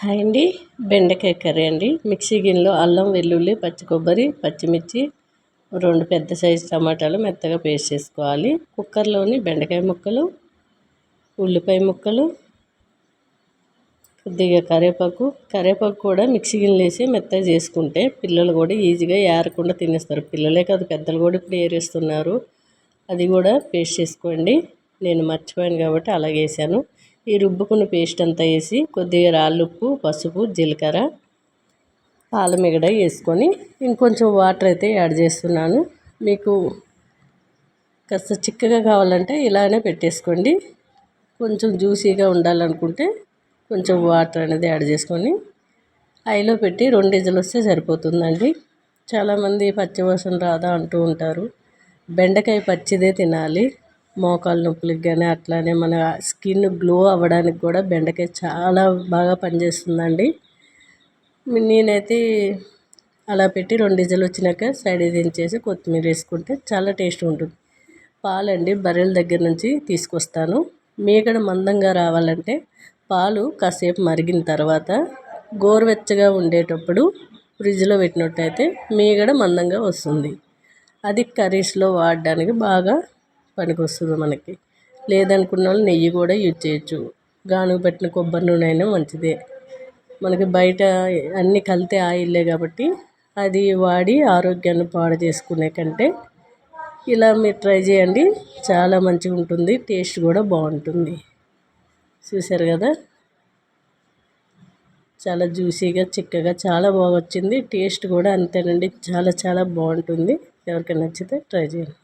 Hi అండి. బెండకాయ curry అండి. మిక్సీ గిన్నెలో అల్లం వెల్లుల్లి పచ్చి కొబ్బరి పచ్చిమిర్చి 2 పెద్ద సైజు టమాటాలు మెత్తగా పేస్ట్ చేసుకోవాలి. కుక్కర్లోని బెండకాయ ముక్కలు, ఉల్లిపాయ ముక్కలు, కొద్దిగా కరివేపాకు కూడా మిక్సీ గిన్నెలో వేసి మెత్తగా చేసుకుంటే పిల్లలు కూడా ఈజీగా ఏరకుండా తినేస్తారు. పిల్లలే కాదు పెద్దలు కూడా ఇప్పుడు ఏరేస్తున్నారు. అది కూడా పేస్ట్ చేసుకోండి. నేను మర్చిపోయాను కాబట్టి అలాగే వేసాను. ఈ రుబ్బుకున్న పేస్ట్ అంతా వేసి కొద్దిగా రాళ్ళుప్పు, పసుపు, జీలకర్ర, పాలమిగడ వేసుకొని ఇంకొంచెం వాటర్ అయితే యాడ్ చేస్తున్నాను. మీకు కాస్త చిక్కగా కావాలంటే ఇలానే పెట్టేసుకోండి. కొంచెం జ్యూసీగా ఉండాలనుకుంటే కొంచెం వాటర్ అనేది యాడ్ చేసుకొని హైలో పెట్టి 2 విజిల్లు వస్తే సరిపోతుందండి. చాలామంది పచ్చివాసన రాదా అంటూ ఉంటారు. బెండకాయ పచ్చిదే తినాలి. మోకాలు నొప్పులకి కానీ అట్లానే మన స్కిన్ గ్లో అవ్వడానికి కూడా బెండకాయ చాలా బాగా పనిచేస్తుందండి. నేనైతే అలా పెట్టి 2 విజిల్లు వచ్చినాక సైడ్ దించేసి కొత్తిమీర వేసుకుంటే చాలా టేస్ట్ ఉంటుంది. పాలండి బర్రెల దగ్గర నుంచి తీసుకొస్తాను. మీగడ మందంగా రావాలంటే పాలు కాసేపు మరిగిన తర్వాత గోరువెచ్చగా ఉండేటప్పుడు ఫ్రిడ్జ్లో పెట్టినట్టయితే మీగడ మందంగా వస్తుంది. అది కర్రీస్లో వాడడానికి బాగా పనికొస్తుంది మనకి. లేదనుకున్న వాళ్ళు నెయ్యి కూడా యూజ్ చేయొచ్చు. గానుగ పట్టిన కొబ్బరి నూనె అయినా మంచిదే. మనకి బయట అన్ని కల్తీ ఆయిల్లే కాబట్టి అది వాడి ఆరోగ్యాన్ని పాడు చేసుకునే కంటే ఇలా మీరు ట్రై చేయండి. చాలా మంచిగా ఉంటుంది. టేస్ట్ కూడా బాగుంటుంది. చూసారు కదా, చాలా జ్యూసీగా చిక్కగా చాలా బాగా వచ్చింది. టేస్ట్ కూడా అంతేనండి. చాలా చాలా బాగుంటుంది. ఎవరికైనా నచ్చితే ట్రై చేయండి.